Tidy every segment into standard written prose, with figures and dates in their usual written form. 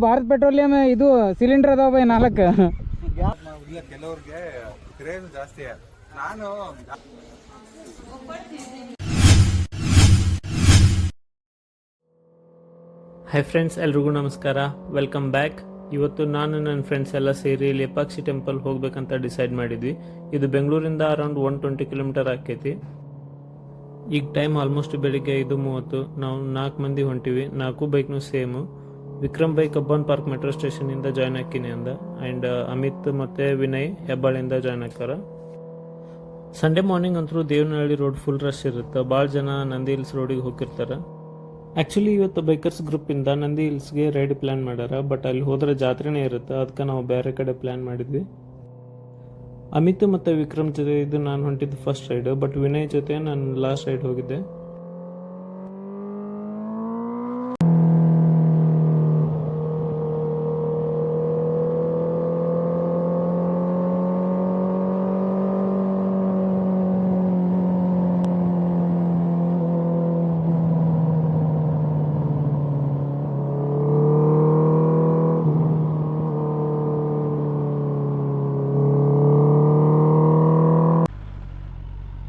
Bharat petroleum ಇದು cylinder ಅದಾವ by 4. ಇಲ್ಲ ಕೆಲವ್ರಿಗೆ ಕ್ರೇಜ್ ಜಾಸ್ತಿ. ನಾನು ಹಾಯ್ ಫ್ರೆಂಡ್ಸ್, ಎಲ್ರಿಗೂ ನಮಸ್ಕಾರ. Welcome back. ಇವತ್ತು ನಾನು ನನ್ನ ಫ್ರೆಂಡ್ಸ್ ಎಲ್ಲ ಸೇರಿ ಲೇಪಾಕ್ಷಿ ಟೆಂಪಲ್ ಹೋಗ್ಬೇಕಂತ ಡಿಸೈಡ್ ಮಾಡಿದ್ವಿ. ಇದು ಬೆಂಗಳೂರಿಂದ ಅರೌಂಡ್ 120 ಕಿಲೋಮೀಟರ್ ಆಕೈತಿ. ಈಗ ಟೈಮ್ ಆಲ್ಮೋಸ್ಟ್ ಬೆಳಿಗ್ಗೆ 5:30. ನಾವು 4 ಮಂದಿ ಹೊಂಟಿವಿ. 4 ಬೈಕ್ನು same. Vikram bike Cubbon park metro ಸ್ಟೇಷನಿಂದ ಜಾಯ್ನ್ ಹಾಕಿನಿ ಅಂದ. ಆ್ಯಂಡ್ ಅಮಿತ್ ಮತ್ತು ವಿನಯ್ ಹೆಬ್ಬಾಳಿಂದ ಜಾಯ್ನ್ ಹಾಕಾರ. ಸಂಡೇ ಮಾರ್ನಿಂಗ್ ಅಂತೂ ದೇವನಹಳ್ಳಿ ರೋಡ್ ಫುಲ್ ರಶ್ ಇರುತ್ತೆ. ಭಾಳ ಜನ ನಂದಿ ಹಿಲ್ಸ್ ರೋಡಿಗೆ ಹೋಗಿರ್ತಾರೆ. ಆ್ಯಕ್ಚುಲಿ ಇವತ್ತು ಬೈಕರ್ಸ್ ಗ್ರೂಪಿಂದ ನಂದಿ ಹಿಲ್ಸ್ಗೆ ರೈಡ್ ಪ್ಲ್ಯಾನ್ ಮಾಡ್ಯಾರ. ಬಟ್ ಅಲ್ಲಿ ಹೋದ್ರೆ ಜಾತ್ರೆನೇ ಇರುತ್ತೆ, ಅದಕ್ಕೆ ನಾವು ಬೇರೆ ಕಡೆ ಪ್ಲ್ಯಾನ್ ಮಾಡಿದ್ವಿ. ಅಮಿತ್ ಮತ್ತು ವಿಕ್ರಮ್ ಜೊತೆ ಇದು ನಾನು ಹೊಂಟಿದ್ದು ಫಸ್ಟ್ ರೈಡ್. ಬಟ್ ವಿನಯ್ ಜೊತೆ ನಾನು ಲಾಸ್ಟ್ ರೈಡ್ ಹೋಗಿದ್ದೆ.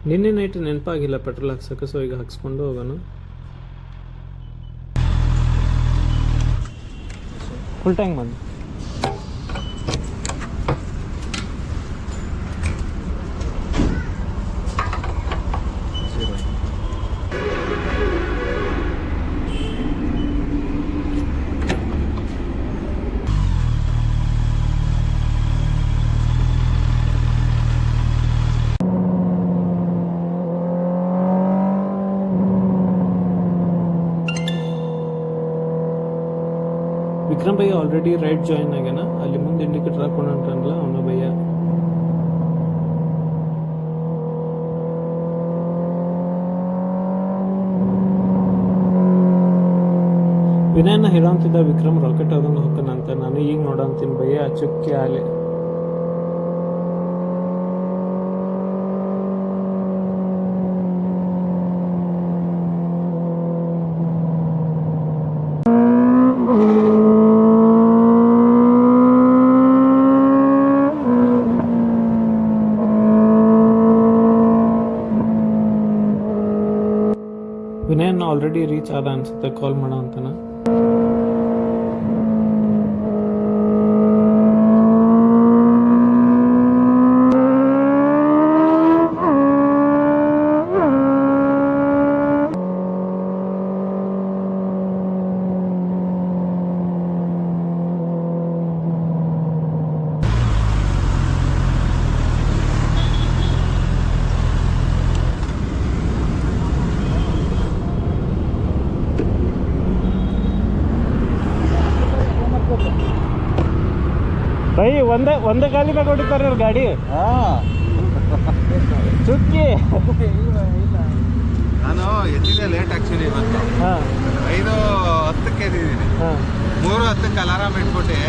ನಿನ್ನೆ ನೈಟ್ ನೆನಪಾಗಿಲ್ಲ ಪೆಟ್ರೋಲ್ ಹಾಕ್ಸಕ್ಕೆ, ಸೊ ಈಗ ಹಾಕ್ಸ್ಕೊಂಡು ಹೋಗೋಣ. ಫುಲ್ ಟ್ಯಾಂಕ್ ಬಂದು Vikram bhaiya already ride join ಆಗ್ಯಾನ. ಅಲ್ಲಿ ಮುಂದೆ ಇಂಡಿಕೇಟರ್ ಹಾಕೊಂಡು ಹೊಂಟನಲ್ಲ ಅವನ ಭಯ್ಯ. ವಿನಯನ ಹಿರೋ ಅಂತಿದ್ದ ವಿಕ್ರಮ್ ರಾಕೆಟ್ ಆದಂಗೆ ಹೋಗ್ತಾನಂತ. ನಾನು ಈಗ ನೋಡಂತೀನಿ ಭಯ್ಯ ಚುಕ್ಕಿ ಆಲೆ. ವಿನಯನ್ ಆಲ್ರೆಡಿ ರೀಚ್ ಆದ ಅನ್ಸುತ್ತೆ, ಕಾಲ್ ಮಾಡೋ ಅಂತಾನ. ಬೈ ಒಂದೇ ಗಾಲಿ ಮ್ಯಾಗ ಹೊಡಿತಾರೆ ಇವ್ರು ಗಾಡಿ. ಚುಕ್ಕಿ ನಾನು ಎದ್ದಿದ್ದೆ ಲೇಟ್ ಆಕ್ಚುಲಿ ಇವತ್ತು. 5:10ಕ್ಕೆ ಎದ್ದಿದ್ದೀನಿ. 3:10ಕ್ಕೆ ಅಲಾರಾಮ್ ಇಟ್ಬಿಟ್ಟು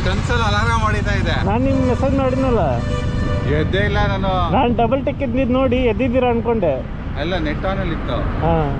ಕನ್ಸಲ್ಲಿ ಅಲಾರಾಮ್ ಹೊಡಿತಾ ಇದೆ. ನಾನು ನಿಮ್ಗೆ ಮೆಸೇಜ್ ಮಾಡಿದ್ನಲ್ಲ, ಎದ್ದೇ ಇಲ್ಲ. ನಾನು ಡಬಲ್ ಟಿಕ್ ಇದ್ದಿದ್ದು ನೋಡಿ ಎದ್ದಿದ್ದೀರಾ ಅನ್ಕೊಂಡೆ. ಎಲ್ಲ ನೆಟ್ ಆನಲ್ಲಿ ಇತ್ತು. ಹಾಂ,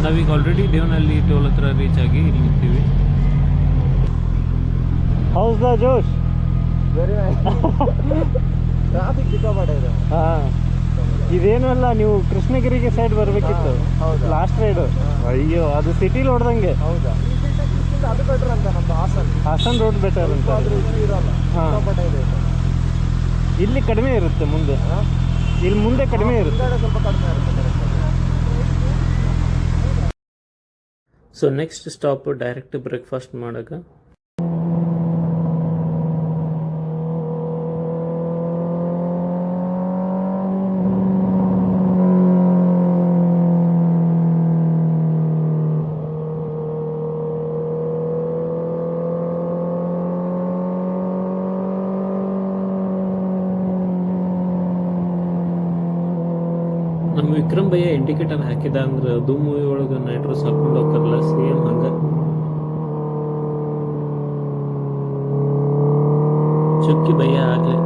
ನಾವೀಗ ಆಲ್ರೆಡಿ ದೇವನಹಳ್ಳಿ ಟೋಲ್ ಹತ್ರ ರೀಚ್ ಆಗಿ ಇಲ್ಲಿ ನಿಂತೀವಿ. How's the josh. Very traffic ಸಿಕ್ಕಾಪಟ್ಟೆ ಇದೆ. ಹಾಂ, ಇದೇನು ಅಲ್ಲ, ನೀವು ಕೃಷ್ಣಗಿರಿಗೆ ಸೈಡ್ ಬರಬೇಕಿತ್ತು ಲಾಸ್ಟ್ ರೈಡು. ಅಯ್ಯೋ, ಅದು ಸಿಟಿಲಿ ಹೊಡೆದಂಗೆ. ಹೌದಾ, ಅದು ಬೆಟರ್ ಅಂತ ನಮ್ದು ಹಾಸನ್ ರೋಡ್ ಬೆಟರ್ ಅಂತ. ಹಾಂ, ಇಲ್ಲಿ ಕಡಿಮೆ ಇರುತ್ತೆ ಮುಂದೆ. ಇಲ್ಲಿ ಮುಂದೆ ಕಡಿಮೆ ಇರುತ್ತೆ. ಸ್ವಲ್ಪ ಕಡಿಮೆ ಇರುತ್ತೆ. So next stop direct breakfast ಮಾಡೋಕೆ. ನಮ್ಮ ವಿಕ್ರಮ್ ಭಯ್ಯ ಇಂಡಿಕೇಟರ್ ಹಾಕಿದ ಅಂದ್ರೆ ಅದು ಮೂವಿ ಒಳಗೆ ನೈಟ್ರೋಸ್ ಹಾಕೊಂಡು ಹೋಗ್ತಾರಲ್ಲ ಸೇಮ್ ಹಂಗ ಚುಕ್ಕಿ ಭಯ್ಯ ಆಗ್ಲಿ.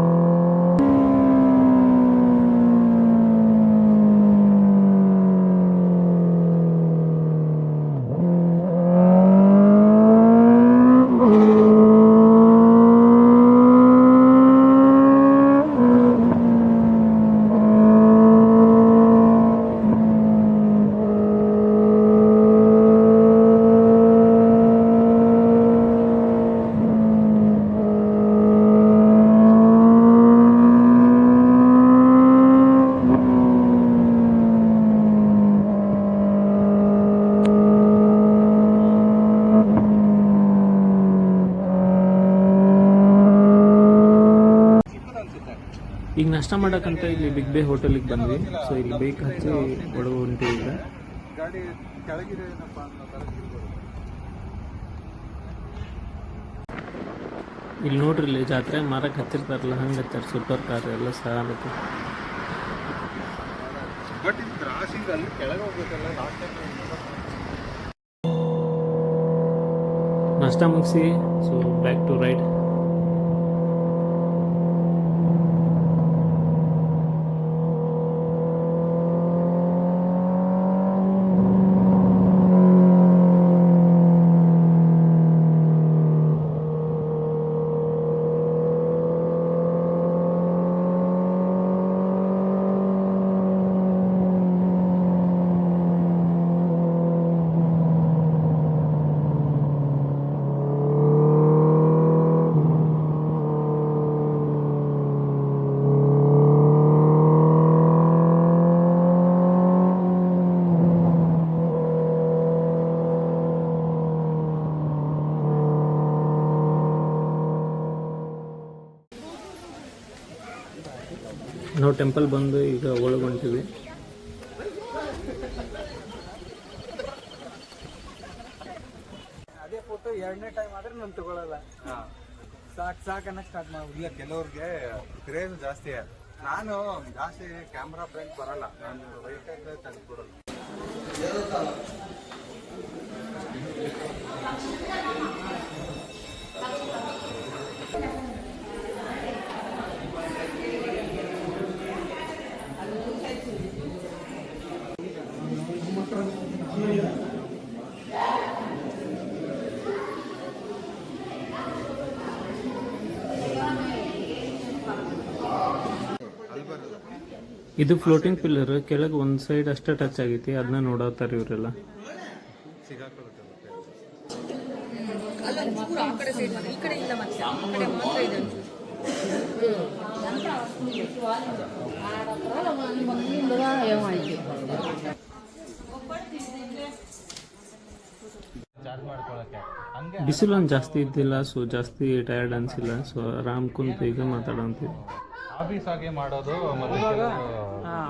ಈಗ ನಾಷ್ಟ ಮಾಡಕ್ಕಂತ ಇಲ್ಲಿ ಬಿಗ್ ಬೇ ಹೋಟೆಲಿಗೆ ಬಂದ್ವಿ. ಸೊ ಇಲ್ಲಿ ಬೇಕ್ ಹಚ್ಚಿ ಒಳಗೆ ಹೊಂಟಿವಿ ಈಗ. ಗಾಡಿ ಕೆಳಗಿದೆ ಏನಪ್ಪ ಅನ್ನೋ ಥರ ತಿಳ್ಬೋದು. ಇಲ್ಲಿ ನೋಡ್ರಿ ಇಲ್ಲಿ ಜಾತ್ರೆ ಮಾರಕ್ಕೆ ಹಚ್ಚಿರ್ತಾರಲ್ಲ ಹಂಗೆ ಹಚ್ಚಾರ ಸೂಪರ್ ಕಾರ್ ಎಲ್ಲ ಸಾಲಕ್ಕೆ. ಬಟ್ ಇದು ಕ್ರಾಸಿಂಗ್ ಅಲ್ಲಿ ಕೆಳಗೆ ಹೋಗ್ಬೇಕಲ್ಲ ಲಾಸ್ಟ್ ಟೈಮ್. ನಾಷ್ಟ ಮುಗಿಸಿ ಸೊ ಬ್ಯಾಕ್ ಟು ರೈಡ್. ನಾವು ಟೆಂಪಲ್ ಬಂದು ಈಗ ಒಳಗೆ ಹೊಂಟಿವಿ. ಅದೇ ಫೋಟೋ ಎರಡನೇ ಟೈಮ್ ಆದ್ರೆ ನಾನು ತಗೊಳಲ್ಲ. ಸಾಕು ಅನ್ನಕ್ಕೆ ಸ್ಟಾರ್ಟ್ ಮಾಡ್ಬಿಡಿ. ಇಲ್ಲ ಕೆಲವ್ರಿಗೆ ಕ್ರೇಜ್ ಜಾಸ್ತಿ. ನಾನು ಜಾಸ್ತಿ ಕ್ಯಾಮ್ರಾ ಫ್ರೆಂಡ್ ಬರಲ್ಲ, ನಾನು ರೈಟ್ ತೆಗೆದುಕೊಡಲ್ಲ. ಇದು ಫ್ಲೋಟಿಂಗ್ ಪಿಲ್ಲರ್ ಕೆಳಗೆ ಒಂದು ಸೈಡ್ ಅಷ್ಟೇ ಟಚ್ ಆಗೈತಿ, ಅದನ್ನ ನೋಡತ್ತಾರೆ ಇವರೆಲ್ಲ. ಬಿಸಿಲು ಒಂದು ಜಾಸ್ತಿ ಇದ್ದಿಲ್ಲ, ಸೊ ಜಾಸ್ತಿ ಟಯರ್ಡ್ ಅನ್ಸಿಲ್ಲ. ಸೊ ಆರಾಮ್ ಕುಂತು ಈಗ ಮಾತಾಡೋಂತೀವಿ. ಆಫೀಸ್ ಆಗಿ ಮಾಡೋದು ಮತ್ತೆ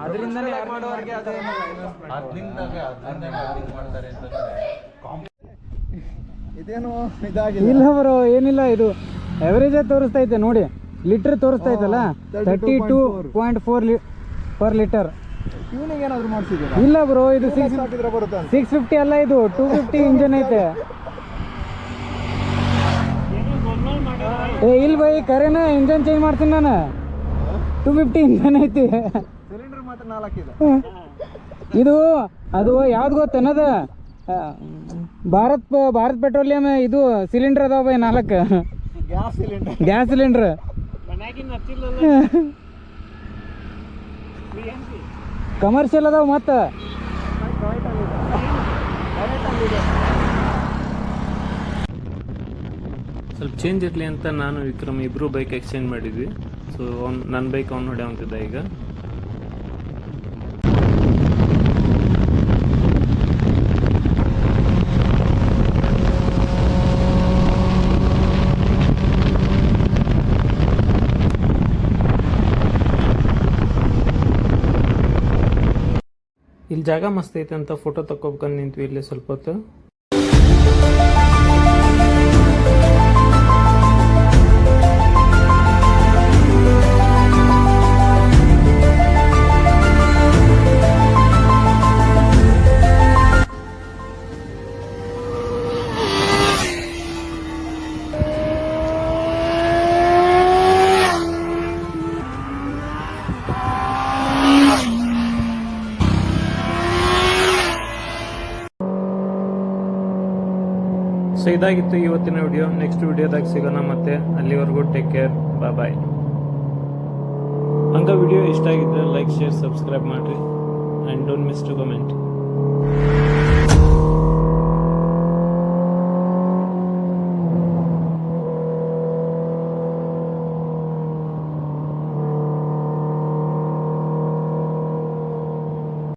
ಅದರಿಂದನೇ ಮಾಡೋರಿಗೆ ಮಾಡ್ತಾರೆ ಅಂತ ಇದೇನು ಇದಾಗಿಲ್ಲ. ಇಲ್ಲ ಬರೋ ಏನಿಲ್ಲ, ಇದು ಎವರೇಜ್ ತೋರಿಸ್ತೈತೆ ನೋಡಿ, ಲೀಟರ್ ತೋರಿಸ್ತೈತಲ್ಲ 32.4 ಪರ್ ಲೀಟರ್. ಟ್ಯೂನಿಂಗ್ ಏನಾದ್ರು ಮಾಡಿಸಿದ್ದೀರಾ? ಇಲ್ಲ ಬ್ರೋ, ಇದು 650 ಅಲ್ಲ, ಇದು 250 ಇಂಜನ್ ಐತೆ. ಏ ಇಲ್ಲ ಬೈ, ಕರೆನ ಇಂಜನ್ ಚೇಂಜ್ ಮಾಡ್ತೀನಿ ನಾನು. 250 ಇಂಜನ್ ಐತಿ. ಸಿಲಿಂಡರ್ ಮಾತ್ರ 4 ಇದೆ. ಇದು ಅದು ಯಾವ್ದು ಗೊತ್ತೇನದ, ಭಾರತ್ ಪೆಟ್ರೋಲಿಯಂ ಇದು ಸಿಲಿಂಡರ್ ಅದಾವ ಬೈ 4. ಗ್ಯಾಸ್ ಸಿಲಿಂಡರ್ ಕಮರ್ಷಿಯಲ್ ಅದಾವ. ಮತ್ತೆ ಸ್ವಲ್ಪ ಚೇಂಜ್ ಇರಲಿ ಅಂತ ನಾನು ವಿಕ್ರಮ್ ಇಬ್ಬರು ಬೈಕ್ ಎಕ್ಸ್ಚೇಂಜ್ ಮಾಡಿದ್ವಿ. ಸೊ ನನ್ನ ಬೈಕ್ ಅವ್ನು ಹೊಡೆಯುವಂತಿದ್ದ ಈಗ. ಇಲ್ಲಿ ಜಾಗ ಮಸ್ತ್ ಐತೆ ಅಂತ ಫೋಟೋ ತಕ್ಕೋಬೇಕಂತ ನಿಂತ್ವಿ ಇಲ್ಲಿ ಸ್ವಲ್ಪ ಹೊತ್ತು. ಸೊ ಇದಾಗಿತ್ತು ಇವತ್ತಿನ ವಿಡಿಯೋ. ನೆಕ್ಸ್ಟ್ ವಿಡಿಯೋದಾಗ ಸಿಗೋಣ ಮತ್ತೆ. ಅಲ್ಲಿವರೆಗೂ ಟೇಕ್ ಕೇರ್, ಬಾಯ್. ಹಂಗೆ ವಿಡಿಯೋ ಇಷ್ಟ ಆಗಿದ್ರೆ ಲೈಕ್, ಶೇರ್, ಸಬ್ಸ್ಕ್ರೈಬ್ ಮಾಡಿರಿ and don't miss to comment.